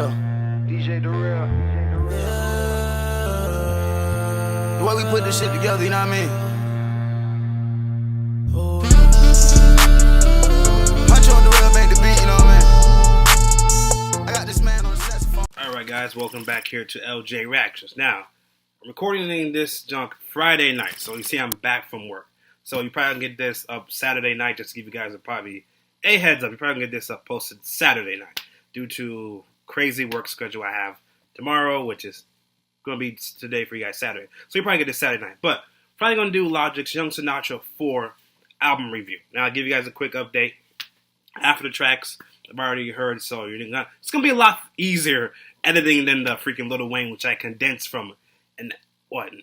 real. DJ the real. Yeah. The way we put this shit together, you know what I mean? Huncho on the real make the beat, you know what I mean? I got this man on the saxophone. Alright guys, welcome back here to LJ Reactions. Now, I'm recording this junk Friday night, so you see I'm back from work. So you probably get this up Saturday night, just to give you guys probably a heads up. You're probably going to get this up posted Saturday night due to crazy work schedule I have tomorrow, which is going to be today for you guys Saturday. So you probably get this Saturday night. But probably going to do Logic's Young Sinatra 4 album review. Now I'll give you guys a quick update. After the tracks I've already heard, so it's going to be a lot easier editing than the freaking Lil Wayne, which I condensed from an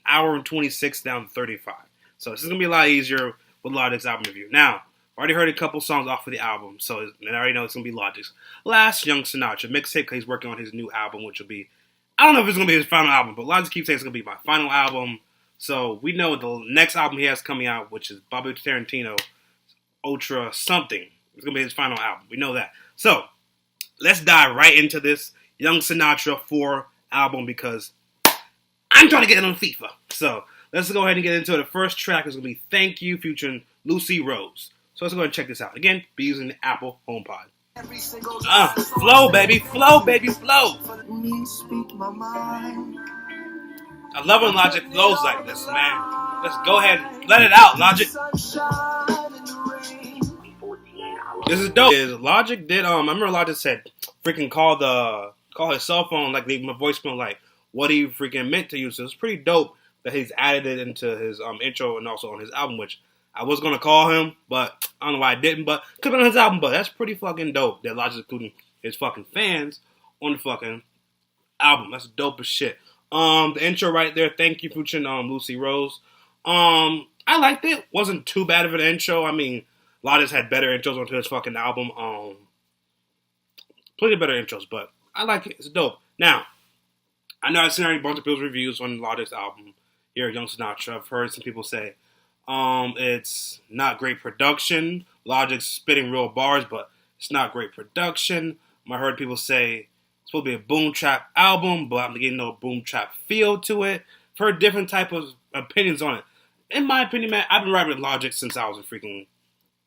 hour and 26 down to 35. So this is going to be a lot easier with Logic's album review. Now, I already heard a couple songs off of the album, so I already know it's going to be Logic's last Young Sinatra mixtape, because he's working on his new album, which will be, I don't know if it's going to be his final album, but Logic keeps saying it's going to be my final album. So we know the next album he has coming out, which is Bobby Tarantino, Ultra something. It's going to be his final album. We know that. So let's dive right into this Young Sinatra 4 album, because I'm trying to get it on FIFA. So let's go ahead and get into it. The first track is going to be Thank You featuring Lucy Rose. So let's go ahead and check this out. Again, be using the Apple HomePod. Flow, baby. Flow, baby. Flow. I love when Logic flows like this, man. Let's go ahead and let it out, Logic. This is dope. Logic did, I remember Logic said, freaking call his cell phone, like leave him a voicemail, like what he freaking meant to you. So it's pretty dope that he's added it into his intro and also on his album, which I was going to call him, but I don't know why I didn't, but could have been on his album, but that's pretty fucking dope that Logic including his fucking fans on the fucking album. That's dope as shit. The intro right there, Thank You featuring Lucy Rose. I liked it. Wasn't too bad of an intro. I mean, Logic had better intros onto his fucking album. Plenty better intros, but I like it. It's dope. Now, I know I've seen already a bunch of people's reviews on Logic's album here at Young Sinatra. I've heard some people say it's not great production. Logic's spitting real bars, but it's not great production. I heard people say it's supposed to be a boom trap album, but I'm getting no boom trap feel to it. I've heard different type of opinions on it. In my opinion, man, I've been riding with Logic since I was freaking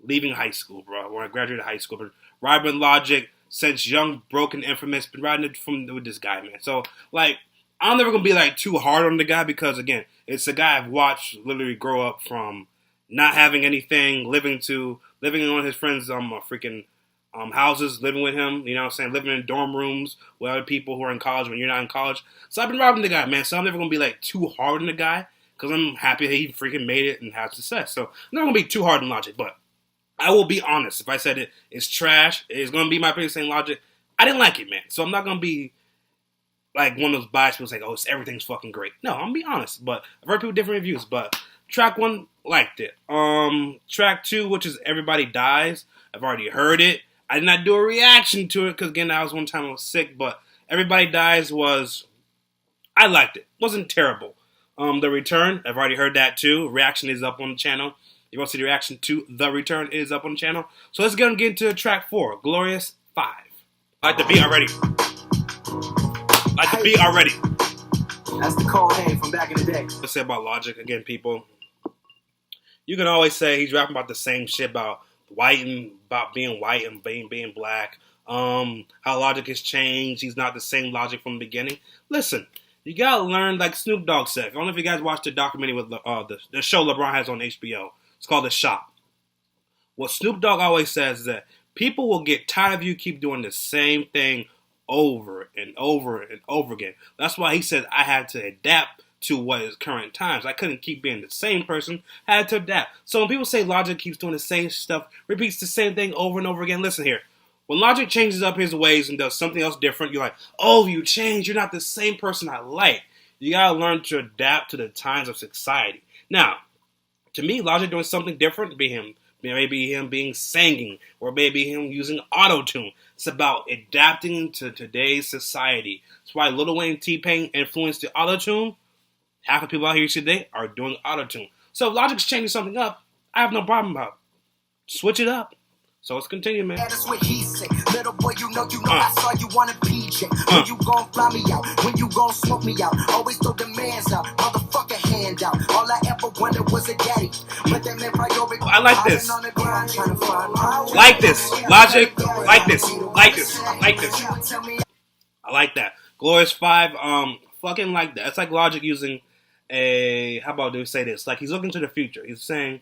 leaving high school, bro. When I graduated high school, but riding with Logic since young, broken, infamous. Been riding it with this guy, man. So, like, I'm never going to be, like, too hard on the guy because, again, it's a guy I've watched literally grow up from not having anything, living on his friends' freaking houses, living with him, you know what I'm saying, living in dorm rooms with other people who are in college when you're not in college. So I've been riding the guy, man. So I'm never going to be, like, too hard on the guy because I'm happy that he freaking made it and had success. So I'm not going to be too hard on Logic, but I will be honest. If I said it's trash, it's going to be my opinion saying Logic. I didn't like it, man. So I'm not going to be like one of those biased people saying, oh, everything's fucking great. No, I'm going to be honest. But I've heard people different reviews. But track 1, liked it. Track 2, which is Everybody Dies. I've already heard it. I did not do a reaction to it because, again, that was one time I was sick. But Everybody Dies I liked it. Wasn't terrible. The Return, I've already heard that too. Reaction is up on the channel. You want to see the reaction to The Return, it is up on the channel. So let's get into track 4, Glorious 5. Like the beat already. That's the code name from back in the day. Let's say about Logic, again, people. You can always say he's rapping about the same shit about being white and being black. How Logic has changed. He's not the same Logic from the beginning. Listen, you gotta learn, like Snoop Dogg said. I don't know if you guys watched the documentary with the show LeBron has on HBO. It's called The Shop. What Snoop Dogg always says is that people will get tired of you keep doing the same thing over and over and over again. That's why he said I had to adapt to what is current times. I couldn't keep being the same person. I had to adapt. So when people say Logic keeps doing the same stuff, repeats the same thing over and over again, listen here. When Logic changes up his ways and does something else different, you're like, oh, you changed. You're not the same person I like. You gotta learn to adapt to the times of society. Now, to me, Logic doing something different, maybe him being singing, or maybe him using auto-tune. It's about adapting to today's society. That's why Lil Wayne, T-Pain influenced the auto-tune. Half the people out here today are doing auto-tune. So if Logic's changing something up, I have no problem about it. Switch it up. So let's continue, man. That's what he said. Little boy, you know I saw you on a PJ. When you gon' fly me out? When you gon' smoke me out? Always throw demands out. Motherfucker hand out. All I ever wanted was a daddy. But that man priority. I like this. Like this. Logic. Like this. Like this. Like this. I like that. Glorious 5. Fucking like that. It's like Logic using a. How about do say this? Like he's looking to the future. He's saying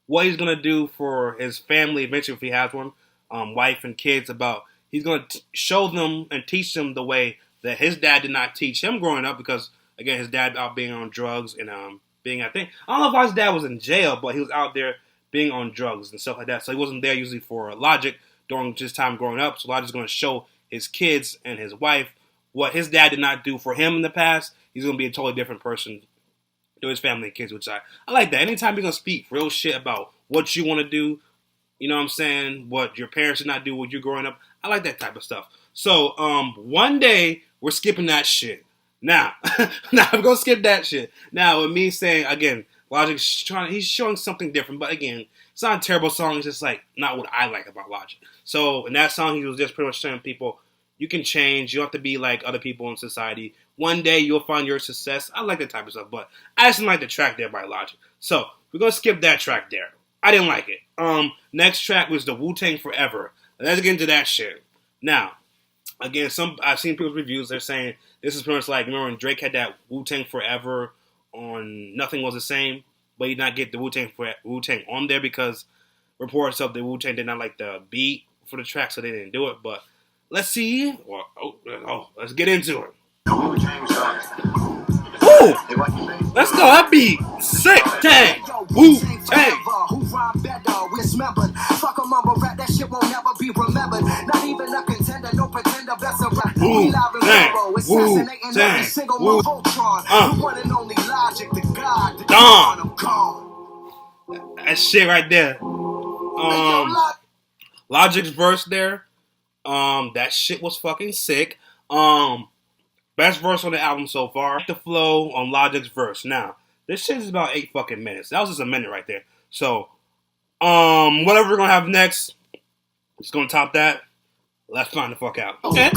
what he's gonna do for his family eventually if he has one, wife and kids. About he's gonna show them and teach them the way that his dad did not teach him growing up, because again his dad out being on drugs and being, I don't know if his dad was in jail, but he was out there being on drugs and stuff like that. So he wasn't there usually for Logic during his time growing up. So Logic's gonna show his kids and his wife what his dad did not do for him in the past. He's gonna be a totally different person to his family and kids, which I like that. Anytime you're gonna speak real shit about what you want to do, you know what I'm saying, what your parents did not do when you're growing up, I like that type of stuff. So one day we're skipping that shit. Now I'm gonna skip that shit. Now with me saying again, Logic's he's showing something different, but again, it's not a terrible song. It's just like not what I like about Logic. So in that song, he was just pretty much telling people, you can change. You don't have to be like other people in society. One day you'll find your success. I like that type of stuff, but I just didn't like the track there by Logic. So we're gonna skip that track there. I didn't like it. Next track was the Wu-Tang Forever. Let's get into that shit. Now, again, I've seen people's reviews. They're saying this is pretty much like, remember when Drake had that Wu-Tang Forever on Nothing Was the Same, but he did not get the Wu-Tang on there because reports of the Wu-Tang did not like the beat for the track, so they didn't do it. But let's see. Let's get into it. Ooh, let's go. That beat sick. Tang. Wu-Tang. Fuck a mumble rap, that shit won't never be remembered. Not even a contender, no pretender, best of rap. We live in Lambo, assassinating every single Voltron. The one and only Logic, the God, the Dawn of God. That shit right there. Logic's verse there. That shit was fucking sick. Best verse on the album so far. The flow on Logic's verse. Now, this shit is about 8 fucking minutes. That was just a minute right there. So, whatever we're gonna have next, it's gonna top that. Let's find the fuck out. Okay.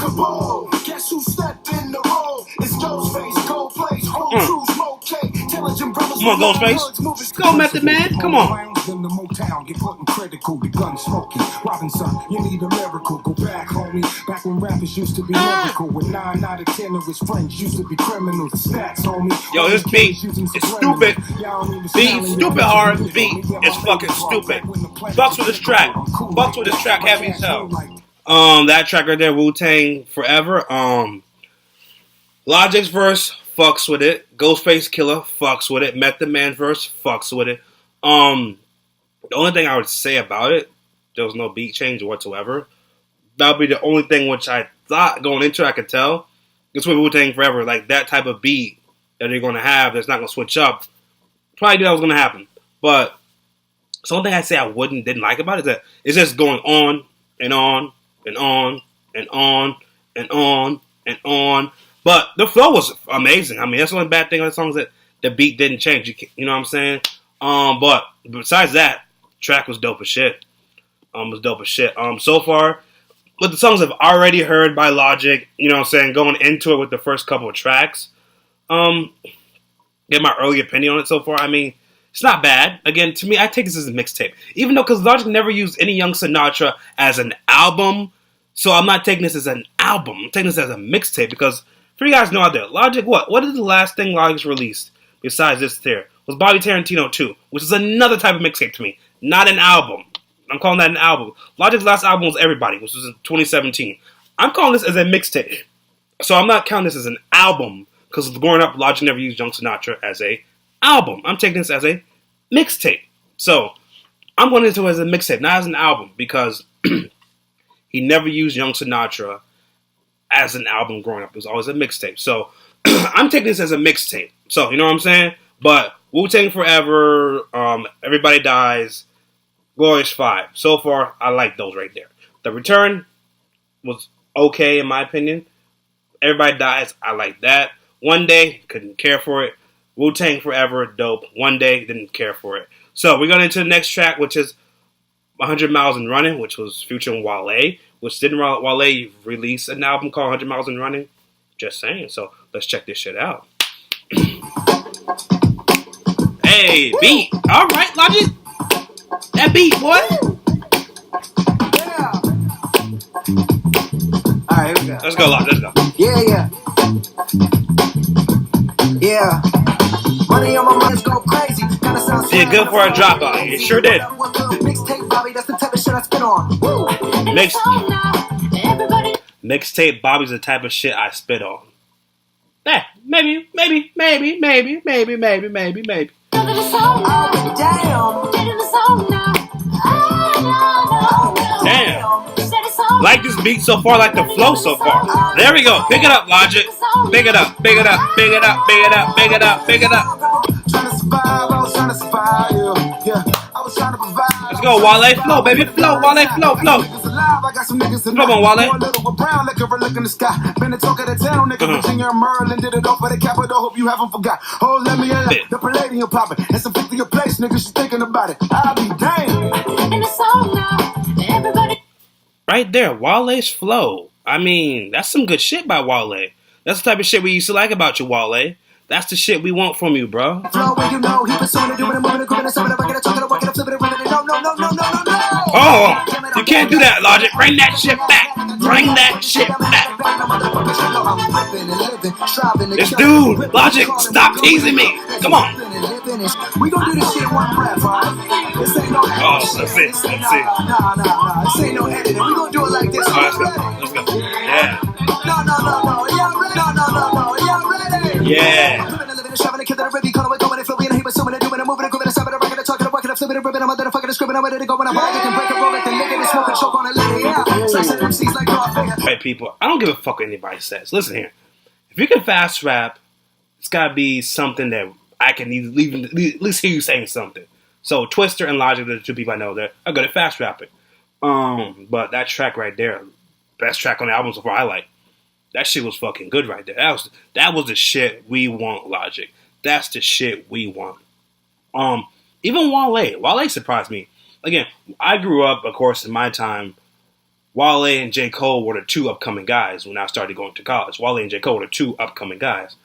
Guess who stepped in the role? It's Ghostface, Gold Place, Whole Crew, Smoke Cake, Intelligent Brothers. Come on, Ghostface. Go, Method Man. Come on. In the Motown, get putting critical, the gun smoking. Robinson, you need a miracle. Go back, homie. Back when rappers used to be lyrical. With 9 out of 10 of his friends used to be criminals. Stats, homie. Yo, this beat is stupid. Beat stupid hard. Beat is fucking stupid. Fucks with this track. Fucks with this track heavy as hell. That track right there, Wu-Tang Forever. Logic's verse fucks with it. Ghostface Killer fucks with it. Method Man's verse fucks with it. The only thing I would say about it, there was no beat change whatsoever. That would be the only thing which I thought going into it, I could tell. It's with Wu-Tang Forever, like that type of beat that they're going to have that's not going to switch up. Probably knew that was going to happen. But the only thing I say I didn't like about it is that it's just going on and on and on and on and on and on. But the flow was amazing. I mean, that's the only bad thing on the song is that the beat didn't change. You know what I'm saying? But besides that, the track was dope as shit. So far, with the songs I've already heard by Logic, you know what I'm saying, going into it with the first couple of tracks, get my early opinion on it so far. I mean, it's not bad. Again, to me, I take this as a mixtape. Even though, because Logic never used any Young Sinatra as an album, so I'm not taking this as an album. I'm taking this as a mixtape, because for you guys know out there, Logic, what is the last thing Logic's released besides this here? Was Bobby Tarantino 2, which is another type of mixtape to me, not an album. I'm calling that an album. Logic's last album was Everybody, which was in 2017. I'm calling this as a mixtape. So I'm not counting this as an album, because growing up, Logic never used Young Sinatra as a album. I'm taking this as a mixtape. So I'm going into it as a mixtape, not as an album, because he never used Young Sinatra as an album growing up. It was always a mixtape. So I'm taking this as a mixtape. So, you know what I'm saying? But Wu-Tang Forever, Everybody Dies, Glorious 5. So far, I like those right there. The Return was okay, in my opinion. Everybody Dies, I like that. One Day, couldn't care for it. Wu-Tang Forever, dope. One Day, didn't care for it. So we're going into the next track, which is 100 Miles and Running, which was Future and Wale, which didn't Wale release an album called 100 Miles and Running? Just saying. So let's check this shit out. Hey, beat. All right, Logic. That beat, boy. Yeah. All right, here we go. Let's go, Logic. Let's go. Yeah. Yeah. Money on my mind, go crazy. Kinda sounds Did good for a dropout. You sure did. Mixtape Bobby, that's the type of shit I spit on. Mixtape Bobby's the type of shit I spit on. Maybe. Damn. Like this beat so far, like the flow so far. There we go. Pick it up, Logic. Pick it up. Let's go, Wale. Flow, baby. Flow, Wale. Flow. Come on, Wale. Been the talk of the town, nigga. Virginia and Maryland did it all for the capital. Hope you haven't forgot. Oh, let me in the Palladium popping. And some 50 a place, nigga. She's thinking about it. I'll be damned. Right there, Wale's flow. I mean, that's some good shit by Wale. That's the type of shit we used to like about you, Wale. That's the shit we want from you, bro. Oh, you can't do that, Logic. Bring that shit back. This dude, Logic, stop teasing me. Come on. We gonna do this shit one breath, alright? This ain't no editing. Oh, let's see. Nah. This ain't no editing. We gonna do it like this. Let's go. Yeah. No. Y'all ready? Yeah. Right, people. I don't give a fuck what anybody says. Listen here. If you can fast rap, it's gotta be something that I can at least hear you saying something. So Twister and Logic, the two people I know, they're good at fast rapping. But that track right there, best track on the album so far, I like. That shit was fucking good right there. That was the shit we want, Logic. That's the shit we want. Even Wale surprised me. Again, I grew up, of course, in my time. Wale and J. Cole were the two upcoming guys when I started going to college. Wale and J. Cole were the two upcoming guys.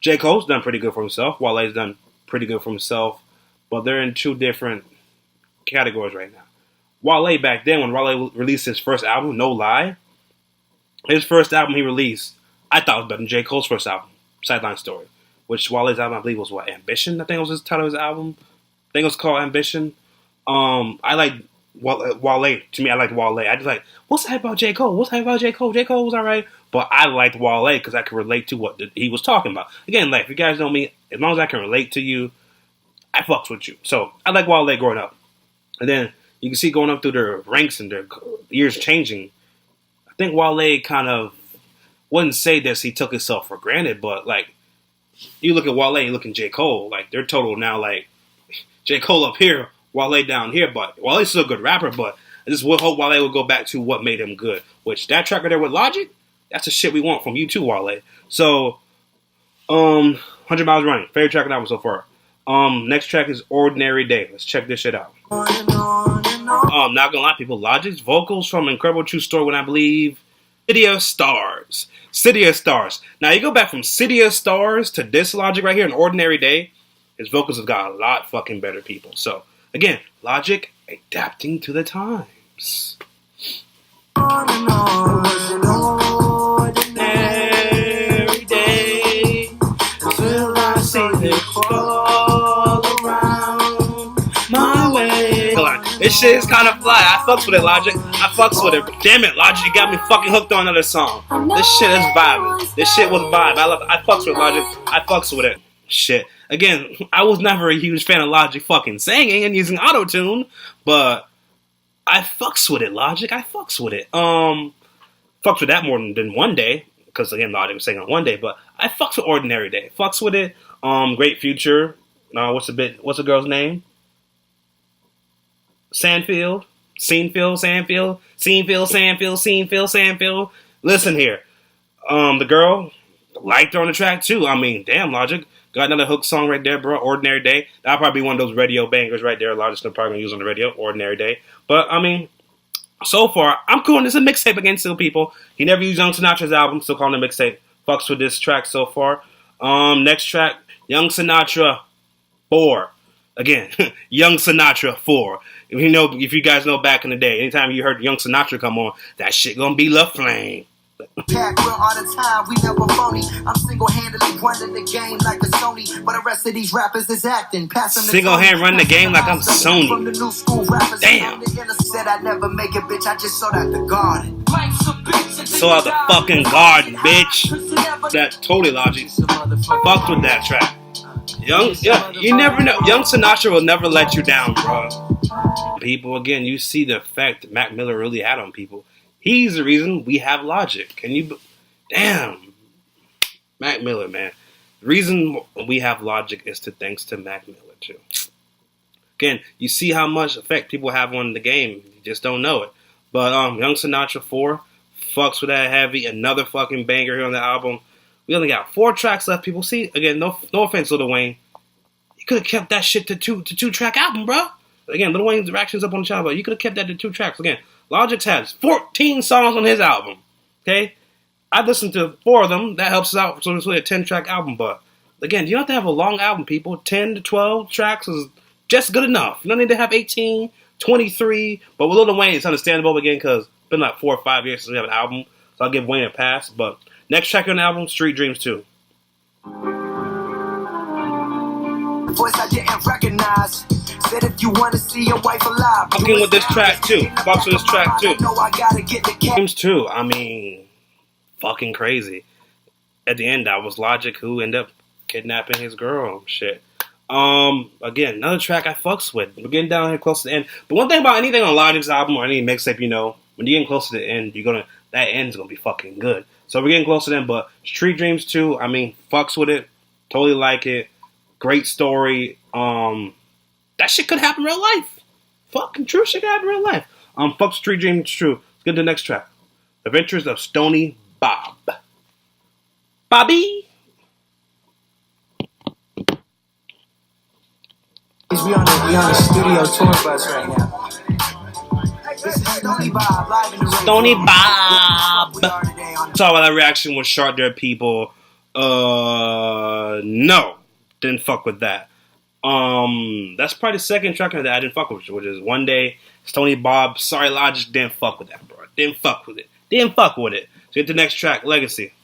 J. Cole's done pretty good for himself. Wale's done pretty good for himself. But they're in two different categories right now. Wale back then, when Wale released his first album, No Lie, his first album he released, I thought was better than J. Cole's first album, Sideline Story. Which Wale's album, I believe, was what? Ambition? I think was his title of his album. I think it was called Ambition. I like Wale. To me, I like Wale. I just like, what's the hype about J. Cole? What's the hype about J. Cole? J. Cole was alright. But I liked Wale because I could relate to what he was talking about. Again, like, if you guys know me, as long as I can relate to you, I fucks with you. So, I like Wale growing up. And then, you can see going up through their ranks and their years changing. I think Wale kind of, wouldn't say this, he took himself for granted, but, like, you look at Wale and you look at J. Cole, like, they're total now, like, J. Cole up here, Wale down here, but Wale's still a good rapper, but I just would hope Wale would go back to what made him good, which that track right there with Logic, that's the shit we want from you too, Wale. So, 100 Miles Running, favorite track on the album so far. Next track is Ordinary Day. Let's check this shit out. Not gonna lie, people, Logic's vocals from Incredible True Story when I believe City of Stars. Now you go back from City of Stars to this Logic right here, an Ordinary Day. His vocals have got a lot fucking better, people. So again, Logic adapting to the times. Ordinary day, till I see it all around my way. This shit is kind of fly. I fucks with it, Logic. I fucks with it. Damn it, Logic, you got me fucking hooked on another song. This shit is vibing. This shit was vibe. I fucks with Logic. I fucks with it. Shit. Again, I was never a huge fan of Logic fucking singing and using auto-tune, but I fucks with it, Logic. I fucks with it. Fucks with that more than One Day, because again, Logic was singing on One Day, but I fucks with Ordinary Day. Fucks with it. Great Future. What's the girl's name? Sandfield. Listen here. The girl, Lighter on the track too. I mean, damn, Logic. Got another hook song right there, bro. Ordinary Day. That'll probably be one of those radio bangers right there. Logic's probably gonna use on the radio. Ordinary Day. But I mean, so far, I'm cool. This is a mixtape again, still, people. He never used Young Sinatra's album, still calling it a mixtape. Fucks with this track so far. Next track, Young Sinatra 4. Again, Young Sinatra 4. If you guys know back in the day, anytime you heard Young Sinatra come on, that shit gonna be La Flame. Cat real all the time, we never phony. I'm single-handedly running the game like a Sony, but the rest of these rappers is acting. Single-hand running the game like I'm Sony. From the new school rappers, damn. Said I'd never make it, bitch. I just sold out the garden. Sold out the fucking garden, bitch. That totally Logic. Fucked with that track. You never know. Young Sinatra will never let you down, bro. People, again, you see the effect Mac Miller really had on people. He's the reason we have Logic. Damn. Mac Miller, man. The reason we have Logic is thanks to Mac Miller, too. Again, you see how much effect people have on the game. You just don't know it. But Young Sinatra 4 fucks with that heavy. Another fucking banger here on the album. We only got 4 tracks left, people. See, again, no offense, Lil Wayne. You could have kept that shit to two-track album, bro. Again, Lil Wayne's reactions up on the channel, but you could have kept that to 2 tracks. Again, Logic has 14 songs on his album. Okay? I've listened to 4 of them. That helps us out. So it's really a 10-track album. But again, you don't have to have a long album, people. 10 to 12 tracks is just good enough. You don't need to have 18, 23. But with Lil Wayne, it's understandable again because it's been like 4 or 5 years since we have an album. So I'll give Wayne a pass. But next track on the album, Street Dreams 2. Voice I didn't recognize. Said if you want to see your wife alive. Fucking with this track too. Fucks with this track too. Dreams 2. I mean, fucking crazy. At the end, that was Logic who ended up kidnapping his girl. Shit. Again, another track I fucks with. We're getting down here close to the end. But one thing about anything on Logic's album or any mixtape, when you're getting close to the end, that end's gonna be fucking good. So we're getting close to the end. But Street Dreams 2, I mean, fucks with it. Totally like it. Great story. That shit could happen in real life. Fucking true shit could happen in real life. Fuck Street Dreams 2. Let's get to the next track. Adventures of Stony Bob. Bobby. We on the studio tour bus right now. This is Stony Bob, live in the Stony Bob. Saw why that reaction was short there, people. No. Didn't fuck with that. That's probably the second track that I didn't fuck with, which is One Day, Stony Bob. Sorry, Logic, didn't fuck with that, bro. Didn't fuck with it. So get the next track, Legacy.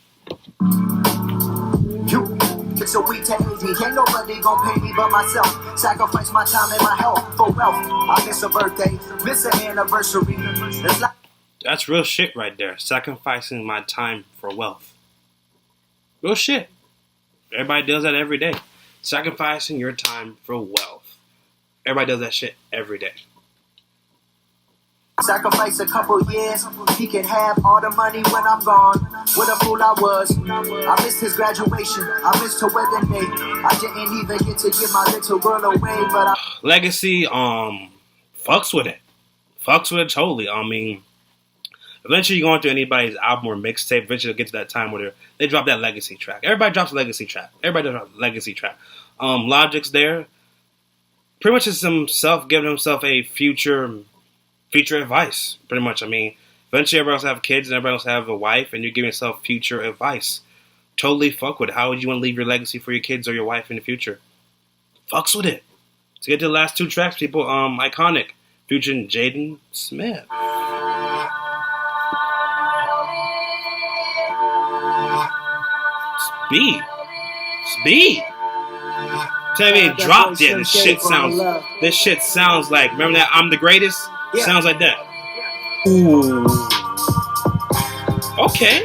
So we take me, ain't nobody gon' pay me but myself. Sacrifice my time and my health for wealth. I miss a birthday, miss an anniversary. That's real shit right there. Sacrificing my time for wealth. Real shit. Everybody does that every day. Sacrificing your time for wealth. Everybody does that shit every day. Sacrifice a couple years, he can have all the money when I'm gone. What a fool I was. I missed his graduation, I missed her wedding day. I didn't even get to give my little girl away, but Legacy, fucks with it. Fucks with it totally. I mean, eventually you're going through anybody's album or mixtape, eventually you'll get to that time where they drop that Legacy track. Everybody drops a Legacy track. Logic's there. Pretty much it's himself giving himself a future advice, pretty much. I mean, eventually everybody else have kids and everybody else have a wife, and you're giving yourself future advice. Totally fuck with it. How would you want to leave your legacy for your kids or your wife in the future? Fucks with it. Let's get to the last 2 tracks, people. Iconic. Future and Jaden Smith. Speed. Tell me it dropped it. This shit sounds like, remember that I'm the Greatest? Yeah. Sounds like that. Ooh. Okay.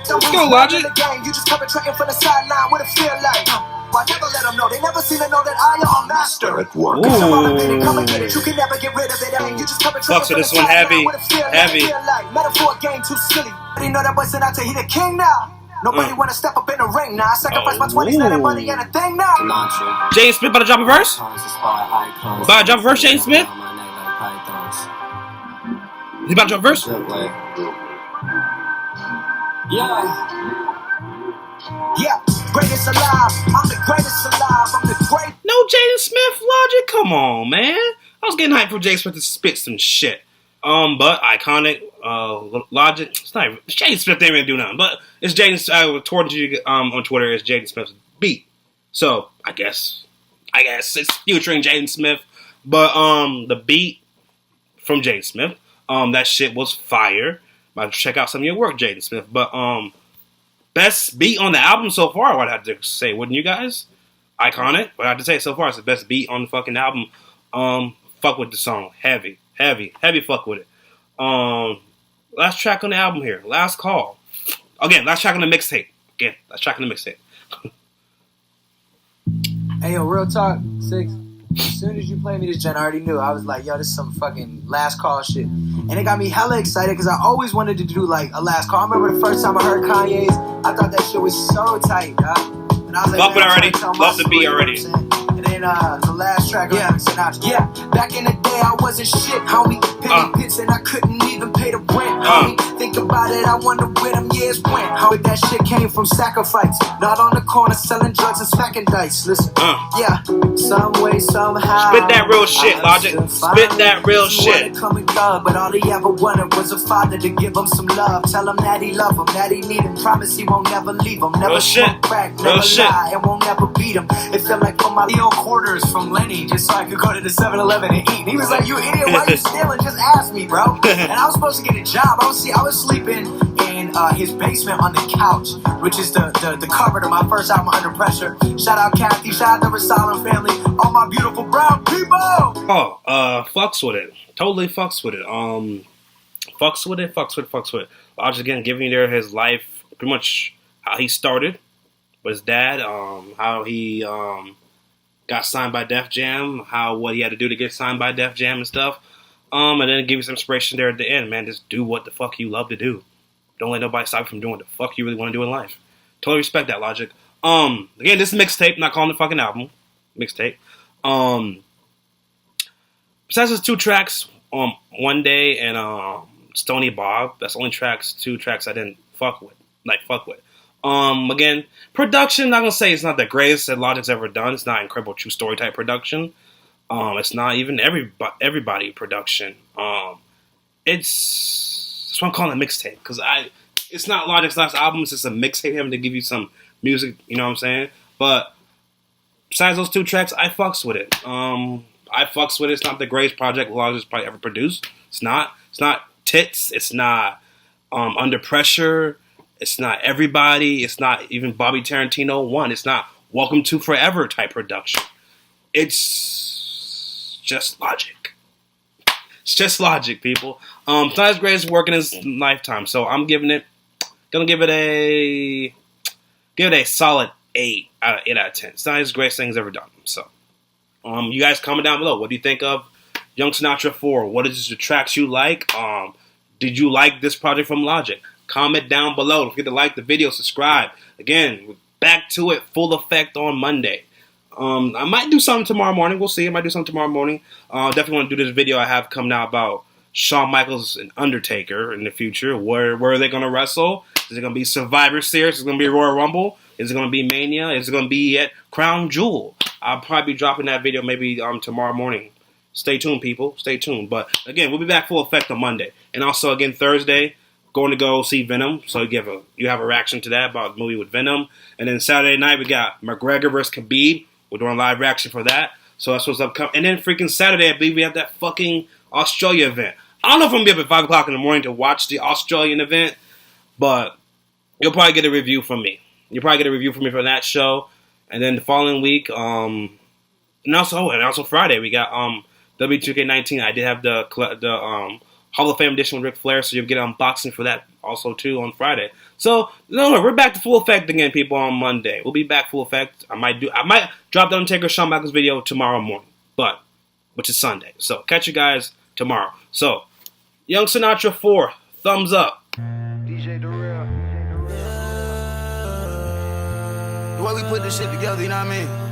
Let's go, Logic. You just perpetrating from the sideline. What it feel like? I never let them know. They never seem to know that I am a master at work. Come and get it. You can never get rid of it. You just fuck, so this one heavy. Metaphor game too silly. You know that boy said he the king now. Nobody wanna step up in the ring now. I sacrifice my 20s, now that money and a thing now. James Smith about to drop a verse? About to drop a verse, James Smith? He about to drop a verse? Yeah. greatest alive. I'm the greatest alive. I'm the greatest. No Jaden Smith, Logic? Come on, man. I was getting hyped for Jaden Smith to spit some shit. But iconic, Logic. It's not even, Jaden Smith didn't even do nothing. But it's Jaden. I was told you on Twitter. It's Jaden Smith's beat. So I guess it's featuring Jaden Smith. But the beat from Jaden Smith, that shit was fire. I'll check out some of your work, Jaden Smith. But best beat on the album so far, I would have to say, wouldn't you guys? Iconic. What I have to say so far, it's the best beat on the fucking album. Fuck with the song. Heavy fuck with it. Last track on the album here. Last Call. Again, last track on the mixtape. Hey, yo, real talk, Six. As soon as you played me this gen, I already knew. I was like, yo, this is some fucking Last Call shit. And it got me hella excited because I always wanted to do like a Last Call. I remember the first time I heard Kanye's, I thought that shit was so tight, dog. And I was like, love it already. Love the beat already. And then the last track, Yeah, back in the day I wasn't shit, homie. Penny pits and I couldn't even pay the rent, homie. Think about it, I wonder where them years went. How that shit came from sacrifice. Not on the corner selling drugs and smacking dice. Listen, yeah, some way, somehow. Spit that real shit, Logic. Spit that real shit. Come and go, but all he ever wanted was a father to give him some love. Tell him that he love him, that he need him. Promise he won't never leave him. Never smoke crack, never lie, and won't never beat him. It felt like for my little quarters from Lenny, just so I could go to the 7-Eleven and eat. And he was like, you idiot, why you stealing? Just ask me, bro. And I was supposed to get a job. I was sleeping in his basement on the couch, which is the cover to my first album, Under Pressure. Shout out Kathy, shout out the Rasalam family, all my beautiful brown people. Fucks with it. Totally fucks with it. Fucks with it. Logic again giving you there his life, pretty much how he started with his dad, how he got signed by Def Jam, what he had to do to get signed by Def Jam and stuff. And then give you some inspiration there at the end, man. Just do what the fuck you love to do. Don't let nobody stop you from doing what the fuck you really want to do in life. Totally respect that, Logic. Again, this is mixtape, not calling it fucking album. Mixtape. Besides those 2 tracks, One Day and Stony Bob, that's only 2 tracks I didn't fuck with. Again, production, not gonna say it's not the greatest that Logic's ever done. It's not incredible true story type production. It's not even everybody production. That's why I'm calling it mixtape, because it's not Logic's last album. It's just a mixtape him to give you some music. You know what I'm saying? But besides those 2 tracks, I fucks with it. It's not the greatest project Logic's probably ever produced. It's not Tits. It's not Under Pressure. It's not Everybody. It's not even Bobby Tarantino 1. It's not Welcome to Forever type production. It's just Logic. It's just Logic, people. It's not his greatest work in his lifetime, so I'm gonna give it a solid 8 out of 10. It's not his greatest thing he's ever done. So, you guys comment down below. What do you think of Young Sinatra 4? What is the tracks you like? Did you like this project from Logic? Comment down below. Don't forget to like the video, subscribe. Again, we're back to it, full effect on Monday. I might do something tomorrow morning. We'll see. I might do something tomorrow morning. Definitely want to do this video I have coming out about Shawn Michaels and Undertaker in the future. Where are they going to wrestle? Is it going to be Survivor Series? Is it going to be Royal Rumble? Is it going to be Mania? Is it going to be at Crown Jewel? I'll probably be dropping that video maybe tomorrow morning. Stay tuned, people. Stay tuned. But again, we'll be back full effect on Monday. And also, again, Thursday, going to go see Venom. So you have a reaction to that about the movie with Venom. And then Saturday night, we got McGregor versus Khabib. We're doing live reaction for that. So that's what's upcoming. And then freaking Saturday, I believe we have that fucking Australia event. I don't know if I'm going to be up at 5 o'clock in the morning to watch the Australian event, but you'll probably get a review from me. You'll probably get a review from me for that show. And then the following week, and also Friday, we got W2K19. I did have the Hall of Fame edition with Ric Flair, so you'll get an unboxing for that also too on Friday. So we're back to full effect again, people, on Monday. We'll be back full effect. I might drop the Undertaker Shawn Michaels video tomorrow morning, which is Sunday. So catch you guys tomorrow. So Young Sinatra 4, thumbs up. DJ Darrell. The way we put this shit together, you know what I mean?